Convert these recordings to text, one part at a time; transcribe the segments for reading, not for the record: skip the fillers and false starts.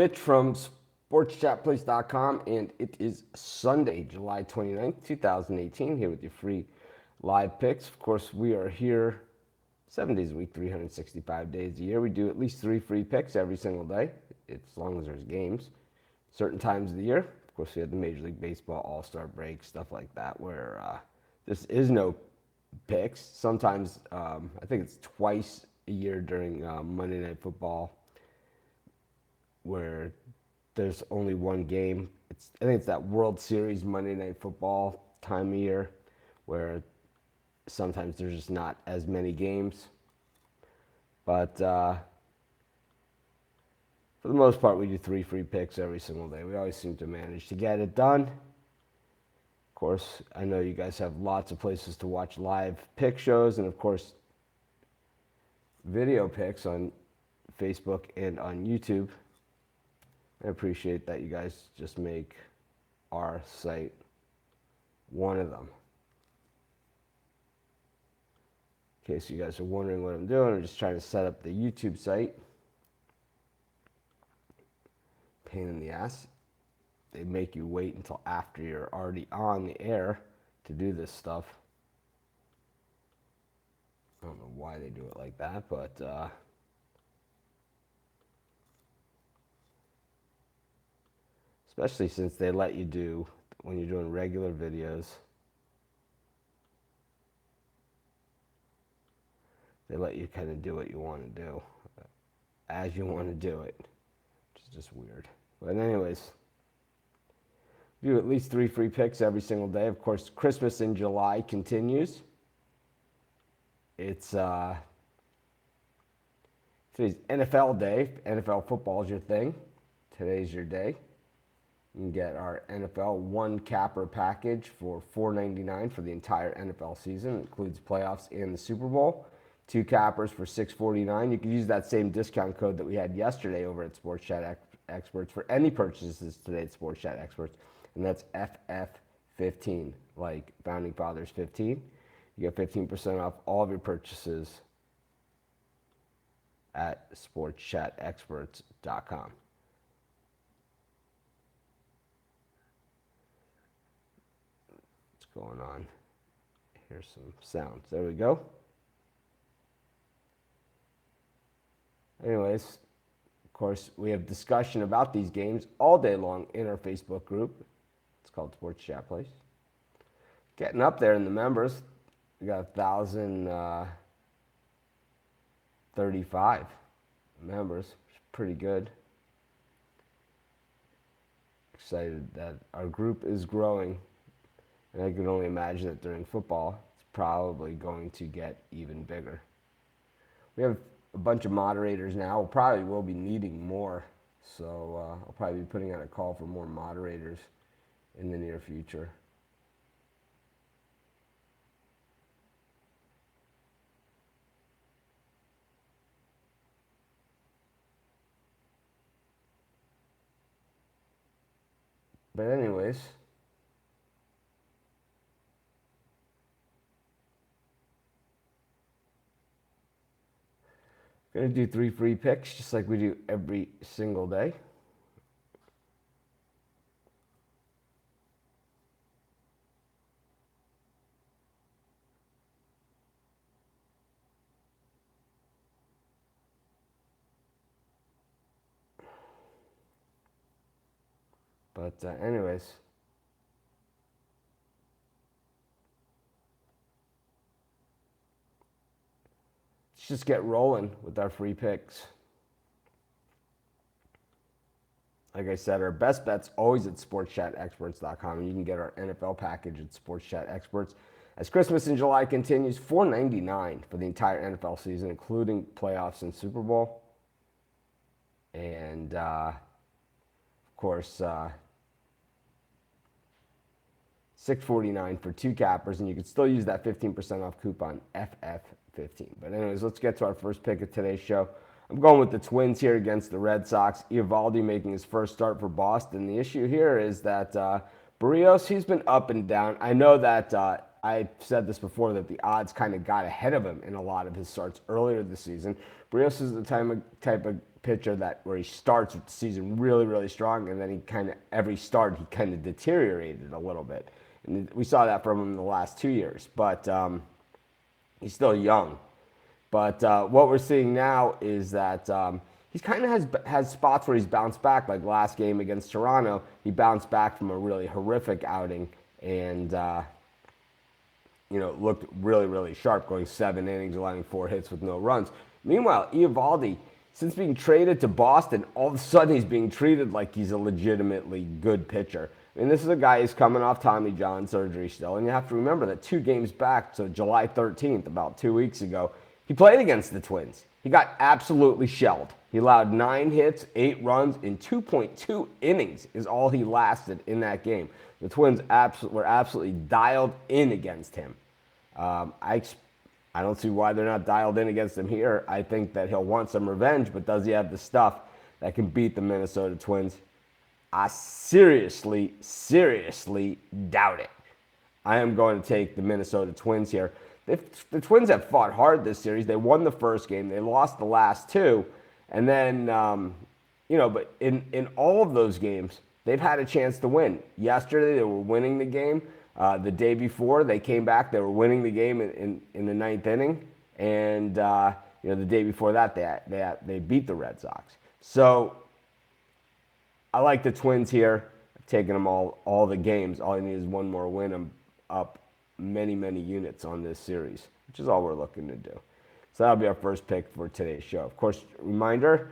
Mitch from SportsChatPlace.com, and it is Sunday, July 29th, 2018, here with your free live picks. Of course, we are here 7 days a week, 365 days a year. We do at least 3 free picks every single day, as long as there's games. Certain times of the year, of course, we have the Major League Baseball All-Star break, stuff like that, where this is no picks. Sometimes, I think it's twice a year during Monday Night Football, where there's only one game. I think it's that World Series Monday Night Football time of year, where sometimes there's just not as many games. But for the most part, we do 3 free picks every single day. We always seem to manage to get it done. Of course, I know you guys have lots of places to watch live pick shows, and of course, video picks on Facebook and on YouTube. I appreciate that you guys just make our site one of them. In case you guys are wondering what I'm doing, I'm just trying to set up the YouTube site. Pain in the ass. They make you wait until after you're already on the air to do this stuff. I don't know why they do it like that, but especially since they let you do, when you're doing regular videos, they let you kind of do what you want to do, as you want to do it, which is just weird. But anyways, we do at least 3 free picks every single day. Of course, Christmas in July continues. It's today's NFL day. NFL football is your thing. Today's your day. You can get our NFL one capper package for $4.99 for the entire NFL season. It includes playoffs and the Super Bowl. 2 cappers for $6.49. You can use that same discount code that we had yesterday over at Sports Chat Experts for any purchases today at Sports Chat Experts, and that's FF15, like Founding Fathers 15. You get 15% off all of your purchases at SportsChatExperts.com. What's going on? Here's some sounds. There we go. Anyways, of course, we have discussion about these games all day long in our Facebook group. It's called Sports Chat Place. Getting up there in the members. We got 1,035 members, which is pretty good. Excited that our group is growing. And I can only imagine that during football, it's probably going to get even bigger. We have a bunch of moderators now. We'll probably will be needing more. So I'll probably be putting out a call for more moderators in the near future. But anyways, going to do 3 free picks just like we do every single day. But anyways, let's just get rolling with our free picks. Like I said, our best bet's always at SportsChatExperts.com, and you can get our NFL package at Sports Chat Experts. As Christmas in July continues, $4.99 for the entire NFL season, including playoffs and Super Bowl. And, of course, $6.49 for 2 cappers, and you can still use that 15% off coupon FF15. But anyways, let's get to our first pick of today's show. I'm going with the Twins here against the Red Sox. Eovaldi making his first start for Boston. The issue here is that Barrios, he's been up and down. I know that I said this before, that the odds kind of got ahead of him in a lot of his starts earlier this season. Barrios is the type of pitcher where he starts the season really, really strong, and then he every start he kind of deteriorated a little bit. And we saw that from him in the last 2 years. But he's still young. But what we're seeing now is that he's kind of has spots where he's bounced back. Like last game against Toronto, he bounced back from a really horrific outing and looked really, really sharp, going 7 innings, allowing 4 hits with no runs. Meanwhile, Eovaldi, since being traded to Boston, all of a sudden he's being treated like he's a legitimately good pitcher. I mean, this is a guy who's coming off Tommy John surgery still, and you have to remember that 2 games back, so July 13th, about 2 weeks ago, he played against the Twins. He got absolutely shelled. He allowed 9 hits, 8 runs in 2.2 innings is all he lasted in that game. The Twins were absolutely dialed in against him. I don't see why they're not dialed in against him here. I think that he'll want some revenge, but does he have the stuff that can beat the Minnesota Twins? I seriously, seriously doubt it. I am going to take the Minnesota Twins here. The Twins have fought hard this series. They won the first game. They lost the last 2. And then, but in all of those games, they've had a chance to win. Yesterday, they were winning the game. The day before, they came back. They were winning the game in the 9th inning. And, the day before that, they beat the Red Sox. So I like the Twins here. I've taken them all the games. All I need is one more win. I'm up many, many units on this series, which is all we're looking to do. So that'll be our first pick for today's show. Of course, reminder,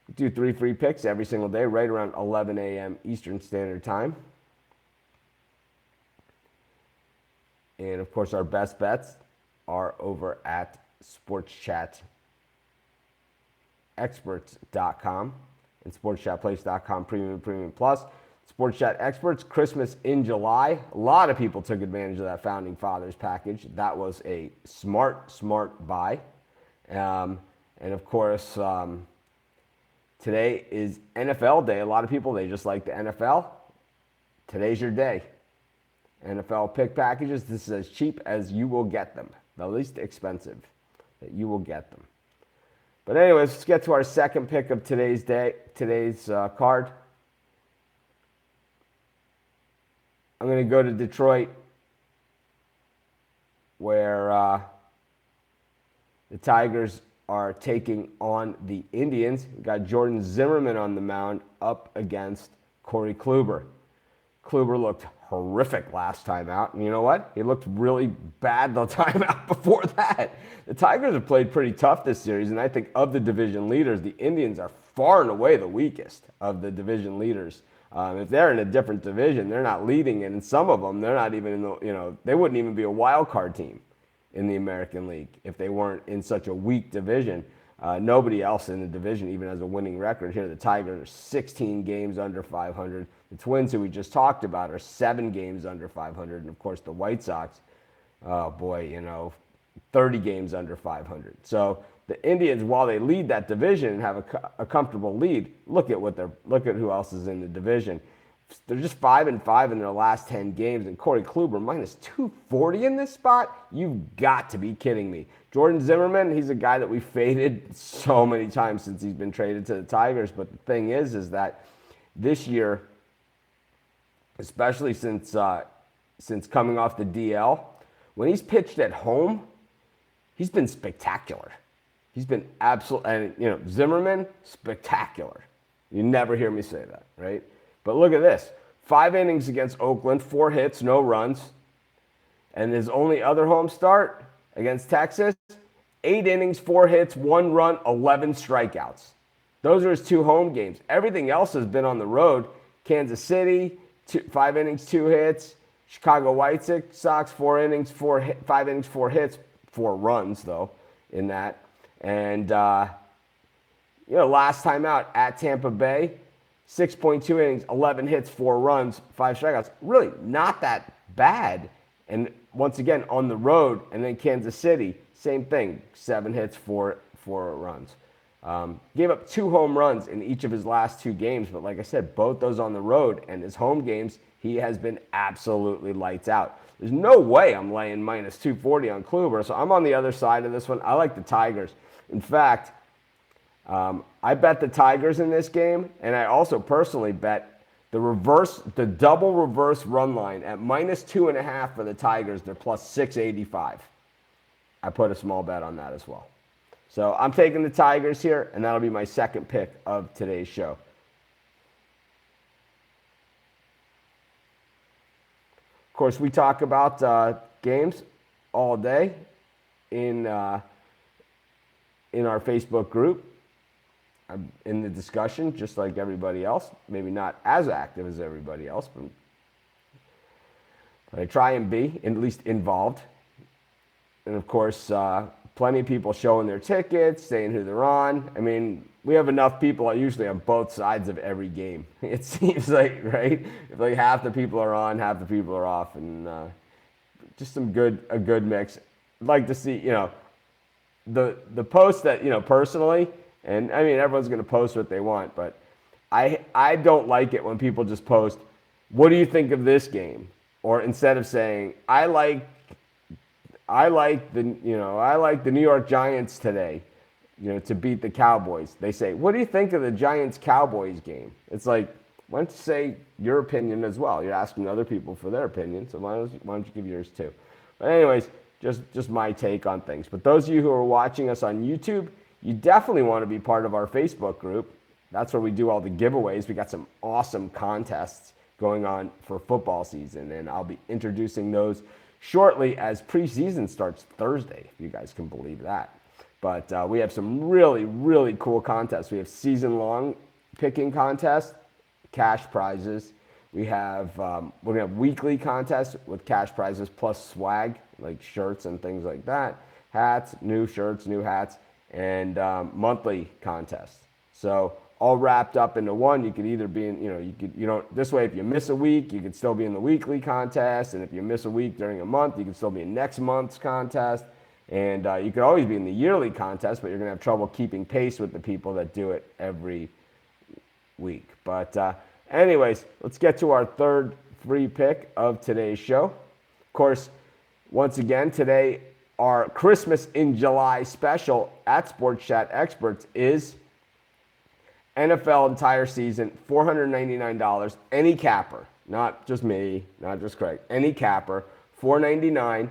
we do 3 free picks every single day, right around 11 a.m. Eastern Standard Time. And, of course, our best bets are over at sportschatexperts.com and sportschatplace.com Premium Plus. Sports Chat Experts, Christmas in July. A lot of people took advantage of that Founding Fathers package. That was a smart buy. And, of course, today is NFL Day. A lot of people, they just like the NFL. Today's your day. NFL pick packages, this is as cheap as you will get them. The least expensive that you will get them. But anyways, let's get to our second pick of today's card. I'm going to go to Detroit, where the Tigers are taking on the Indians. We've got Jordan Zimmermann on the mound up against Corey Kluber. Kluber looked horrific last time out. And you know what? He looked really bad the time out before that. The Tigers have played pretty tough this series, and I think of the division leaders, the Indians are far and away the weakest of the division leaders. If they're in a different division, they're not leading it. And some of them, they're not even in the, they wouldn't even be a wild card team in the American League if they weren't in such a weak division. Nobody else in the division even has a winning record. Here, the Tigers are 16 games under 500. The Twins, who we just talked about, are 7 games under 500. And, of course, the White Sox, 30 games under 500. So the Indians, while they lead that division and have a comfortable lead, look at who else is in the division. They're just 5-5 in their last 10 games, and Corey Kluber minus 240 in this spot. You've got to be kidding me. Jordan Zimmermann, he's a guy that we faded so many times since he's been traded to the Tigers. But the thing is that this year, especially since coming off the DL, when he's pitched at home, he's been spectacular. He's been absolute, and Zimmermann, spectacular. You never hear me say that, right? But look at this. 5 innings against Oakland, 4 hits, no runs. And his only other home start against Texas, 8 innings, 4 hits, 1 run, 11 strikeouts. Those are his 2 home games. Everything else has been on the road. Kansas City, 5 innings, 2 hits. Chicago White Sox, 5 innings, 4 hits, 4 runs, though, in that. And, last time out at Tampa Bay, 6.2 innings, 11 hits, 4 runs, 5 strikeouts. Really not that bad. And once again, on the road, and then Kansas City, same thing, 7 hits, 4 runs. Gave up 2 home runs in each of his last 2 games, but like I said, both those on the road, and his home games, he has been absolutely lights out. There's no way I'm laying minus 240 on Kluber, so I'm on the other side of this one. I like the Tigers. In fact, I bet the Tigers in this game, and I also personally bet the double reverse run line at -2.5 for the Tigers. They're plus 685. I put a small bet on that as well. So I'm taking the Tigers here, and that'll be my second pick of today's show. Of course, we talk about games all day in our Facebook group. I'm in the discussion, just like everybody else. Maybe not as active as everybody else, but I try and be at least involved. And of course, plenty of people showing their tickets, saying who they're on. I mean, we have enough people usually on both sides of every game. It seems like, right? Like half the people are on, half the people are off, and just a good mix. I'd like to see, the post that, personally, and I mean, everyone's going to post what they want, but I don't like it when people just post, what do you think of this game? Or instead of saying, I like the New York Giants today, to beat the Cowboys. They say, what do you think of the Giants-Cowboys game? It's like, why don't you say your opinion as well? You're asking other people for their opinion, so why don't you give yours too? But anyways, just my take on things. But those of you who are watching us on YouTube, you definitely want to be part of our Facebook group. That's where we do all the giveaways. We got some awesome contests going on for football season, and I'll be introducing those shortly as preseason starts Thursday, if you guys can believe that. But we have some really, really cool contests. We have season-long picking contests, cash prizes. We're going to have weekly contests with cash prizes plus swag, like shirts and things like that, hats, new shirts, new hats, and monthly contests. So all wrapped up into one. You could either be in, this way, if you miss a week, you could still be in the weekly contest. And if you miss a week during a month, you could still be in next month's contest. And you could always be in the yearly contest, but you're going to have trouble keeping pace with the people that do it every week. But anyways, let's get to our third free pick of today's show. Of course, once again, today, our Christmas in July special at Sports Chat Experts is NFL entire season, $499, any capper, not just me, not just Craig, any capper, $499,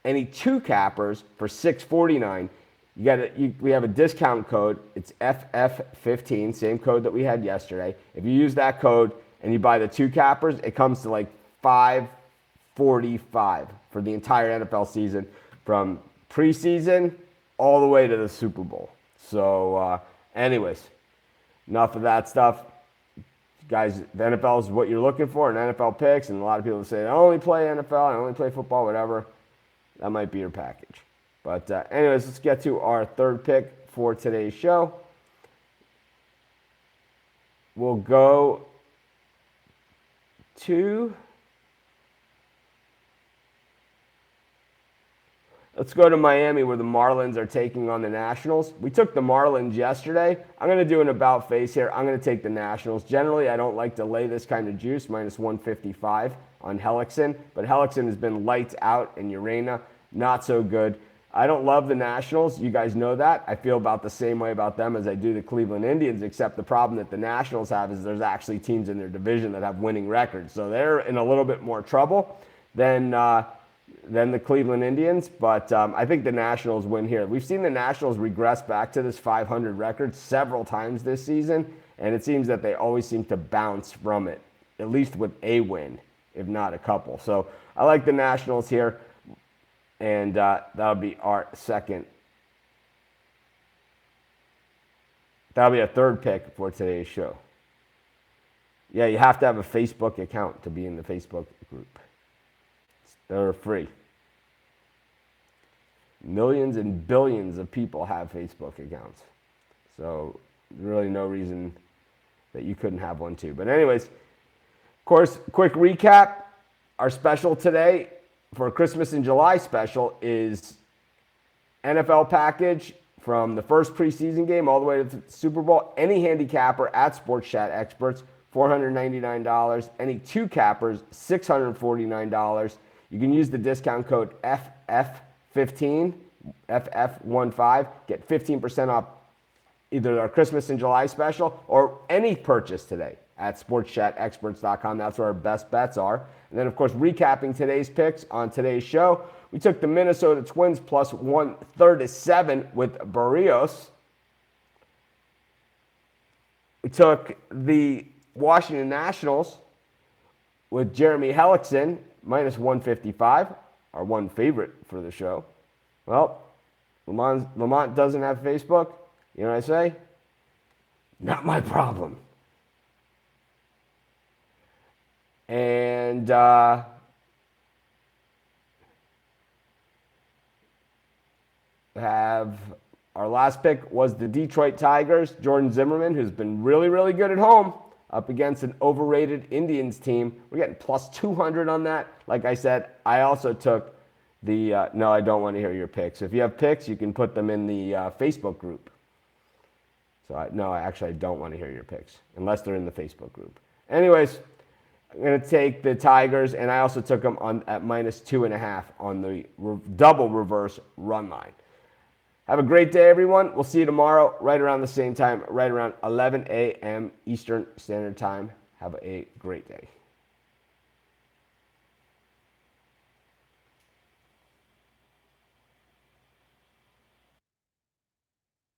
any two cappers for $649. We have a discount code. It's FF15, same code that we had yesterday. If you use that code and you buy the two cappers, it comes to like $545 for the entire NFL season, from preseason all the way to the Super Bowl. So anyways, enough of that stuff. Guys, the NFL is what you're looking for in NFL picks, and a lot of people say, I only play NFL, I only play football, whatever. That might be your package. But anyways, let's get to our third pick for today's show. We'll go to... Let's go to Miami, where the Marlins are taking on the Nationals. We took the Marlins yesterday. I'm going to do an about face here. I'm going to take the Nationals. Generally, I don't like to lay this kind of juice, minus 155 on Hellickson. But Hellickson has been lights out, and Urena, not so good. I don't love the Nationals. You guys know that. I feel about the same way about them as I do the Cleveland Indians, except the problem that the Nationals have is there's actually teams in their division that have winning records. So they're in a little bit more trouble than the Cleveland Indians, but I think the Nationals win here. We've seen the Nationals regress back to this 500 record several times this season, and it seems that they always seem to bounce from it, at least with a win, if not a couple. So I like the Nationals here, and that'll be our second. That'll be a third pick for today's show. Yeah, you have to have a Facebook account to be in the Facebook group. They're free. Millions and billions of people have Facebook accounts. So really no reason that you couldn't have one too. But anyways, of course, quick recap. Our special today for Christmas in July special is NFL package from the first preseason game all the way to the Super Bowl. Any handicapper at Sports Chat Experts, $499. Any two cappers, $649. You can use the discount code FF15, FF15, get 15% off either our Christmas and July special or any purchase today at sportschatexperts.com. That's where our best bets are. And then, of course, recapping today's picks on today's show, we took the Minnesota Twins plus 137 with Barrios. We took the Washington Nationals with Jeremy Hellickson minus 155, our one favorite for the show. Well, Lamont doesn't have Facebook. You know what I say? Not my problem. And have our last pick was the Detroit Tigers. Jordan Zimmerman, who's been really, really good at home, up against an overrated Indians team. We're getting plus 200 on that. Like I said, I also took the, no, I don't want to hear your picks. If you have picks, you can put them in the Facebook group. So, I don't want to hear your picks, unless they're in the Facebook group. Anyways, I'm going to take the Tigers, and I also took them at minus 2.5 on the double reverse run line. Have a great day, everyone. We'll see you tomorrow, right around the same time, right around 11 a.m. Eastern Standard Time. Have a great day.